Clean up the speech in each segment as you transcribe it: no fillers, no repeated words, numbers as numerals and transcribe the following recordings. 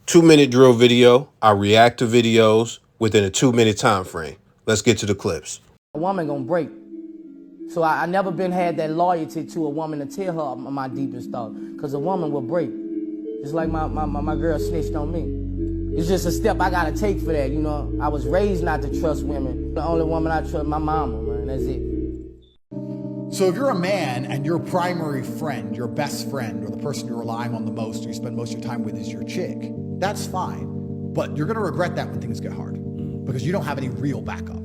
2-minute drill video. I react to videos within a 2-minute time frame. Let's get to the clips. A woman gonna break. So I never had that loyalty to a woman to tell her my deepest thought, because a woman will break. Just like my girl snitched on me. It's just a step I gotta take for that, you know. I was raised not to trust women. The only woman I trust, my mama, man, that's it. So if you're a man and your primary friend, your best friend, or the person you're relying on the most, or you spend most of your time with is your chick, that's fine. But you're gonna regret that when things get hard, because you don't have any real backup.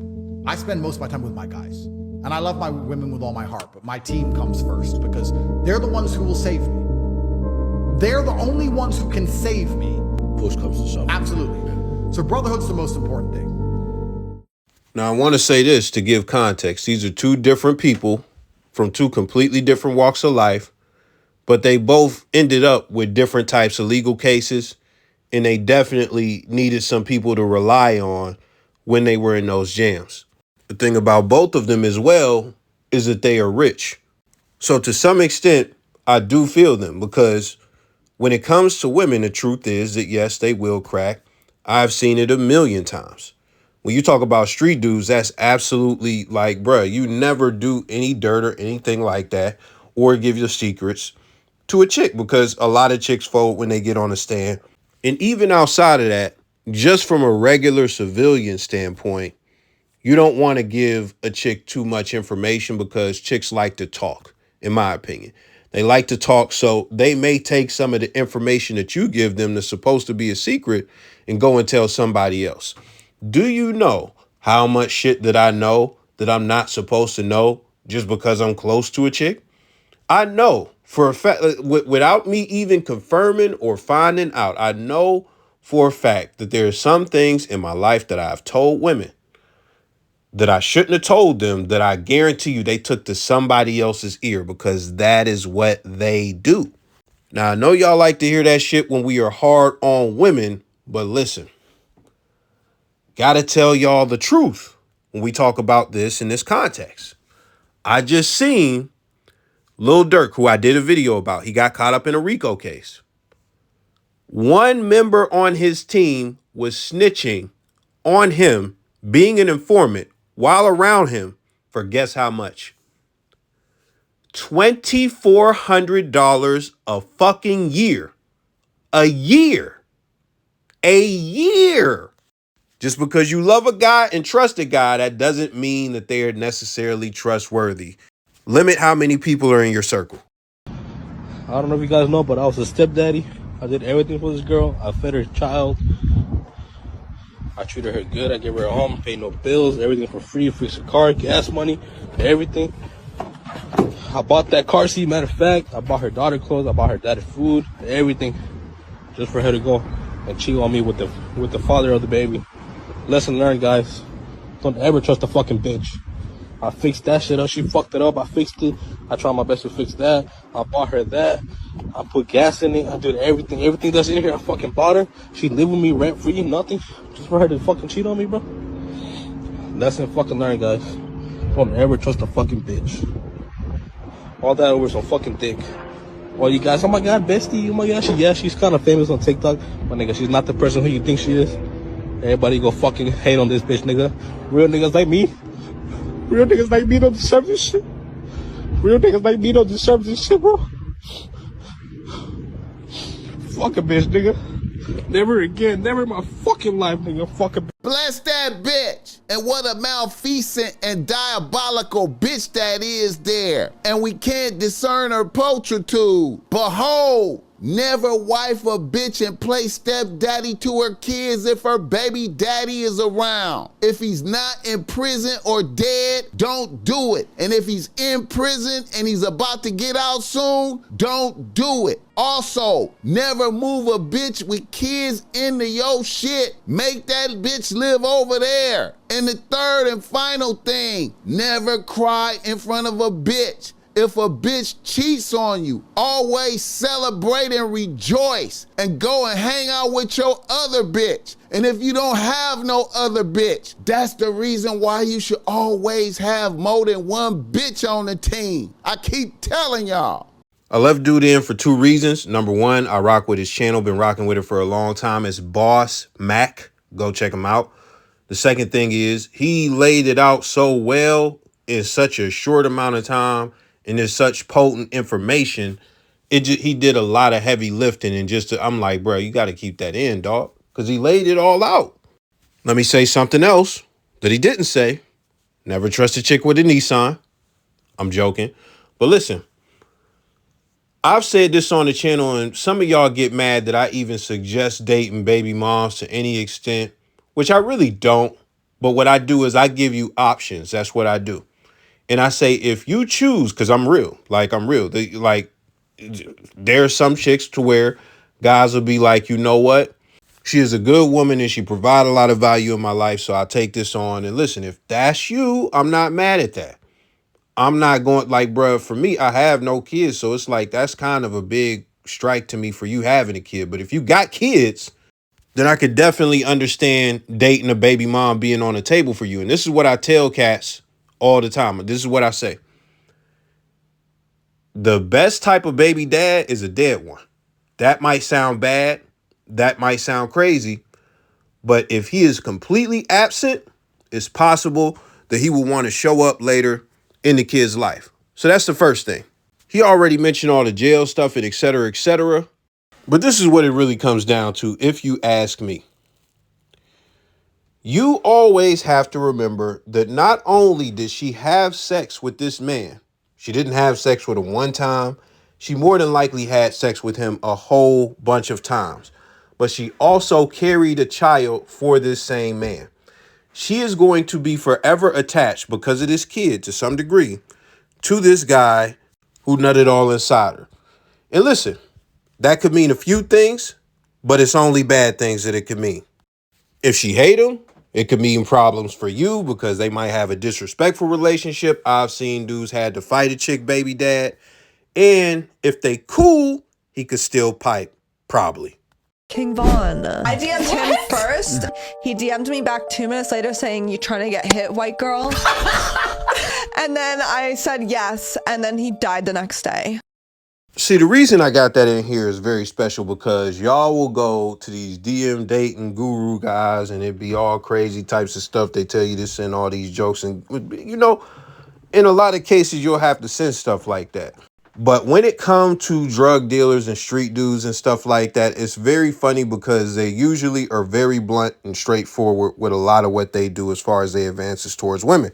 I spend most of my time with my guys. And I love my women with all my heart, but my team comes first because they're the ones who will save me. They're the only ones who can save me. Push comes to shove. Absolutely. So brotherhood's the most important thing. Now, I want to say this to give context. These are two different people from two completely different walks of life, but they both ended up with different types of legal cases, and they definitely needed some people to rely on when they were in those jams. The thing about both of them as well is that they are rich. So to some extent, I do feel them, because when it comes to women, the truth is that, yes, they will crack. I've seen it a million times. When you talk about street dudes, that's absolutely like, bruh, you never do any dirt or anything like that or give your secrets to a chick, because a lot of chicks fold when they get on the stand. And even outside of that, just from a regular civilian standpoint, you don't want to give a chick too much information, because chicks like to talk, in my opinion. They like to talk, so they may take some of the information that you give them that's supposed to be a secret and go and tell somebody else. Do you know how much shit that I know that I'm not supposed to know just because I'm close to a chick? I know for a fact, without me even confirming or finding out, I know for a fact that there are some things in my life that I've told women that I shouldn't have told them, that I guarantee you they took to somebody else's ear, because that is what they do. Now, I know y'all like to hear that shit when we are hard on women, but listen, gotta tell y'all the truth when we talk about this in this context. I just seen Lil Durk, who I did a video about. He got caught up in a RICO case. One member on his team was snitching on him, being an informant, while around him, for guess how much? $2,400 a fucking year. A year. A year. Just because you love a guy and trust a guy, that doesn't mean that they are necessarily trustworthy. Limit how many people are in your circle. I don't know if you guys know, but I was a stepdaddy. I did everything for this girl. I fed her child. I treated her good. I gave her a home, paid no bills, everything for free, fixed her car, gas money, everything. I bought that car seat, matter of fact. I bought her daughter clothes, I bought her daddy food, everything, just for her to go and cheat on me with the father of the baby. Lesson learned, guys. Don't ever trust a fucking bitch. I fixed that shit up. She fucked it up. I fixed it. I tried my best to fix that. I bought her that. I put gas in it. I did everything. Everything that's in here, I fucking bought her. She lived with me rent free, nothing. Just for her to fucking cheat on me, bro. Lesson fucking learned, guys. Don't ever trust a fucking bitch. All that over some fucking dick. Well, you guys, oh my god, bestie, oh my god, she's kind of famous on TikTok. But nigga, she's not the person who you think she is. Everybody go fucking hate on this bitch, nigga. Real niggas like me. Real niggas like me don't deserve this shit. Real niggas like me don't deserve this shit, bro. Fuck a bitch, nigga. Never again. Never in my fucking life, nigga. Fuck a bitch. Bless that bitch. And what a malfeasant and diabolical bitch that is there. And we can't discern her pulchritude. Behold, never wife a bitch and play stepdaddy to her kids if her baby daddy is around. If he's not in prison or dead, don't do it. And if he's in prison and he's about to get out soon, don't do it. Also, never move a bitch with kids into your shit. Make that bitch live over there. And the third and final thing, never cry in front of a bitch. If a bitch cheats on you, always celebrate and rejoice and go and hang out with your other bitch. And if you don't have no other bitch, that's the reason why you should always have more than one bitch on the team. I keep telling y'all. I left dude in for two reasons. Number one, I rock with his channel, been rocking with it for a long time. It's Boss Mac. Go check him out. The second thing is he laid it out so well in such a short amount of time and there's such potent information. He did a lot of heavy lifting and I'm like, bro, you got to keep that in, dog, because he laid it all out. Let me say something else that he didn't say. Never trust a chick with a Nissan. I'm joking. But listen, I've said this on the channel, and some of y'all get mad that I even suggest dating baby moms to any extent, which I really don't. But what I do is I give you options. That's what I do. And I say, if you choose, because I'm real, there are some chicks to where guys will be like, you know what? She is a good woman and she provides a lot of value in my life. So I'll take this on. And listen, if that's you, I'm not mad at that. I'm not going bruh, for me, I have no kids. So it's like, that's kind of a big strike to me for you having a kid. But if you got kids, then I could definitely understand dating a baby mom being on the table for you. And this is what I tell cats all the time. This is what I say. The best type of baby dad is a dead one. That might sound bad. That might sound crazy. But if he is completely absent, it's possible that he will want to show up later in the kid's life. So that's the first thing. He already mentioned all the jail stuff and et cetera, et cetera. But this is what it really comes down to, if you ask me. You always have to remember that not only did she have sex with this man, she didn't have sex with him one time. She more than likely had sex with him a whole bunch of times. But she also carried a child for this same man. She is going to be forever attached, because of this kid to some degree, to this guy who nutted all inside her. And listen, that could mean a few things, but it's only bad things that it could mean. If she hate him, it could mean problems for you because they might have a disrespectful relationship. I've seen dudes had to fight a chick baby dad. And if they cool, he could still pipe, probably. King Von. I DM'd him first. He DM'd me back 2 minutes later saying, "You trying to get hit, white girl?" And then I said yes, and then he died the next day. See, the reason I got that in here is very special because y'all will go to these DM dating guru guys and it'd be all crazy types of stuff. They tell you to send all these jokes and, you know, in a lot of cases, you'll have to send stuff like that. But when it comes to drug dealers and street dudes and stuff like that, it's very funny because they usually are very blunt and straightforward with a lot of what they do as far as their advances towards women.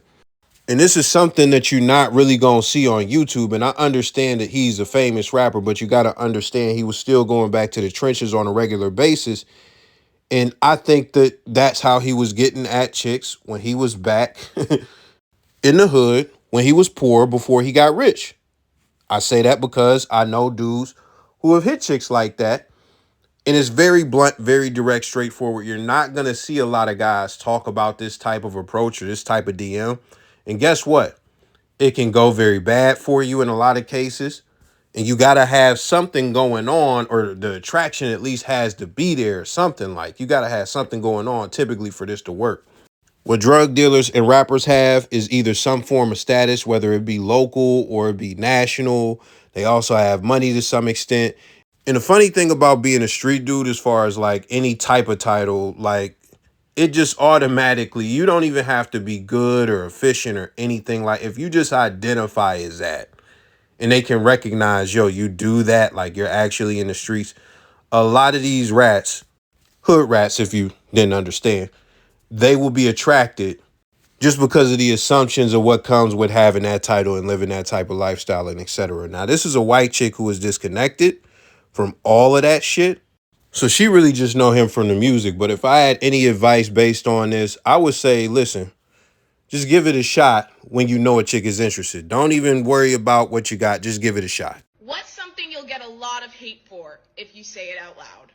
And this is something that you're not really going to see on YouTube. And I understand that he's a famous rapper, but you got to understand he was still going back to the trenches on a regular basis. And I think that that's how he was getting at chicks when he was back in the hood, when he was poor before he got rich. I say that because I know dudes who have hit chicks like that. And it's very blunt, very direct, straightforward. You're not going to see a lot of guys talk about this type of approach or this type of DM. And guess what? It can go very bad for you in a lot of cases. And you got to have something going on, or the attraction at least has to be there or something. Like, you got to have something going on typically for this to work. What drug dealers and rappers have is either some form of status, whether it be local or it be national. They also have money to some extent. And the funny thing about being a street dude, as far as like any type of title, like it just automatically, you don't even have to be good or efficient or anything. Like if you just identify as that and they can recognize, yo, you do that, like you're actually in the streets. A lot of these rats, hood rats, if you didn't understand, they will be attracted just because of the assumptions of what comes with having that title and living that type of lifestyle and etc. Now, this is a white chick who is disconnected from all of that shit. So she really just know him from the music. But if I had any advice based on this, I would say, listen, just give it a shot when you know a chick is interested. Don't even worry about what you got. Just give it a shot. What's something you'll get a lot of hate for if you say it out loud?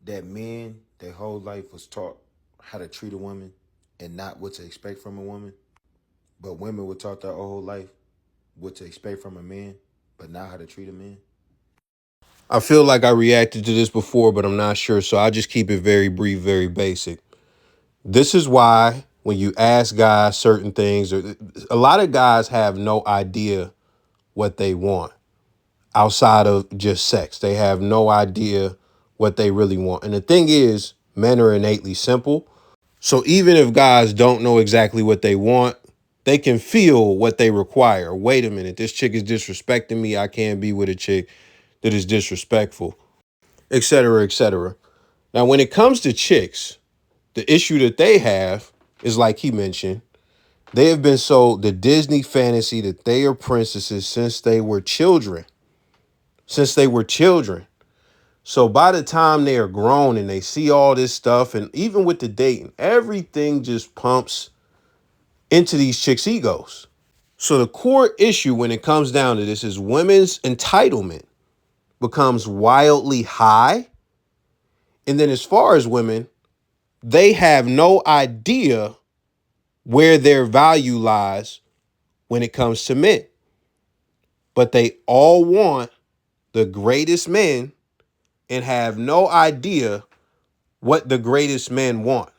That men, their whole life was taught how to treat a woman and not what to expect from a woman. But women were taught their whole life what to expect from a man, but not how to treat a man. I feel like I reacted to this before, but I'm not sure. So I'll just keep it very brief, very basic. This is why when you ask guys certain things, or a lot of guys have no idea what they want outside of just sex. They have no idea what they really want. And the thing is, men are innately simple. So even if guys don't know exactly what they want, they can feel what they require. Wait a minute, this chick is disrespecting me. I can't be with a chick that is disrespectful, etc., etc. Now, when it comes to chicks, the issue that they have is, like he mentioned, they have been sold the Disney fantasy that they are princesses since they were children. Since they were children. So by the time they are grown and they see all this stuff, and even with the dating, everything just pumps into these chicks' egos. So the core issue when it comes down to this is women's entitlement becomes wildly high. And then as far as women, they have no idea where their value lies when it comes to men. But they all want the greatest men and have no idea what the greatest men want.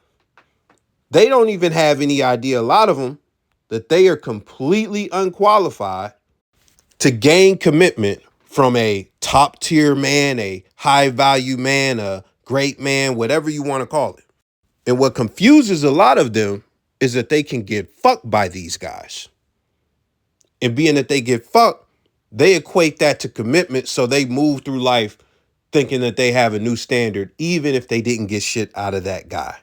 They don't even have any idea, a lot of them, that they are completely unqualified to gain commitment from a top tier man, a high value man, a great man, whatever you want to call it. And what confuses a lot of them is that they can get fucked by these guys. And being that they get fucked, they equate that to commitment. So they move through life thinking that they have a new standard, even if they didn't get shit out of that guy.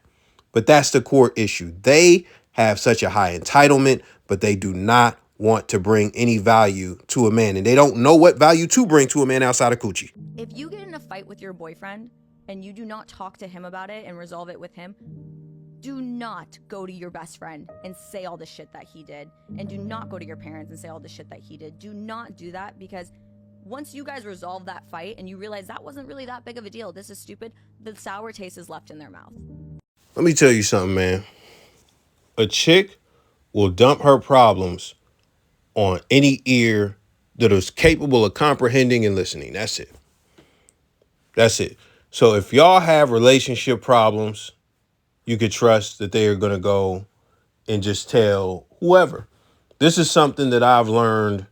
But that's the core issue. They have such a high entitlement, but they do not want to bring any value to a man. And they don't know what value to bring to a man outside of coochie. If you get in a fight with your boyfriend and you do not talk to him about it and resolve it with him, do not go to your best friend and say all the shit that he did. And do not go to your parents and say all the shit that he did. Do not do that, because once you guys resolve that fight and you realize that wasn't really that big of a deal, this is stupid, the sour taste is left in their mouth. Let me tell you something, man. A chick will dump her problems on any ear that is capable of comprehending and listening. That's it. That's it. So if y'all have relationship problems, you could trust that they are going to go and just tell whoever. This is something that I've learned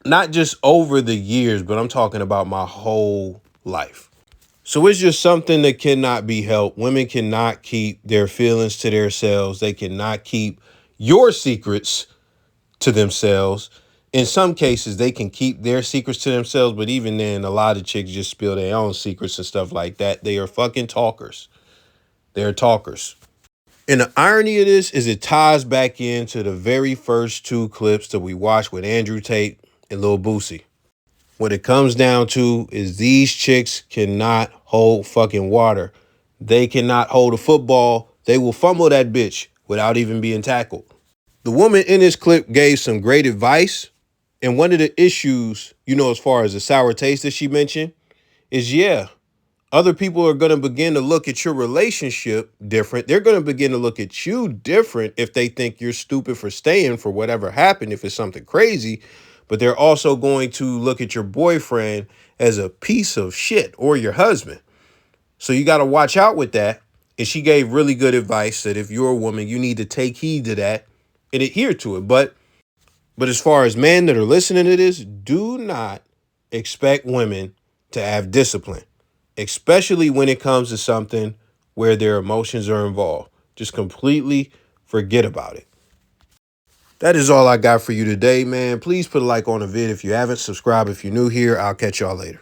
not just over the years, but I'm talking about my whole life. So it's just something that cannot be helped. Women cannot keep their feelings to themselves. They cannot keep your secrets to themselves. In some cases, they can keep their secrets to themselves, but even then, a lot of chicks just spill their own secrets and stuff like that. They are fucking talkers. They're talkers. And the irony of this is it ties back into the very first two clips that we watched with Andrew Tate and Lil Boosie. What it comes down to is these chicks cannot hold fucking water. They cannot hold a football. They will fumble that bitch without even being tackled. The woman in this clip gave some great advice. And one of the issues, as far as the sour taste that she mentioned, is other people are going to begin to look at your relationship different. They're going to begin to look at you different if they think you're stupid for staying for whatever happened, if it's something crazy. But they're also going to look at your boyfriend as a piece of shit, or your husband. So you got to watch out with that. And she gave really good advice that if you're a woman, you need to take heed to that and adhere to it. But as far as men that are listening to this, do not expect women to have discipline, especially when it comes to something where their emotions are involved. Just completely forget about it. That is all I got for you today, man. Please put a like on the vid if you haven't. Subscribe if you're new here. I'll catch y'all later.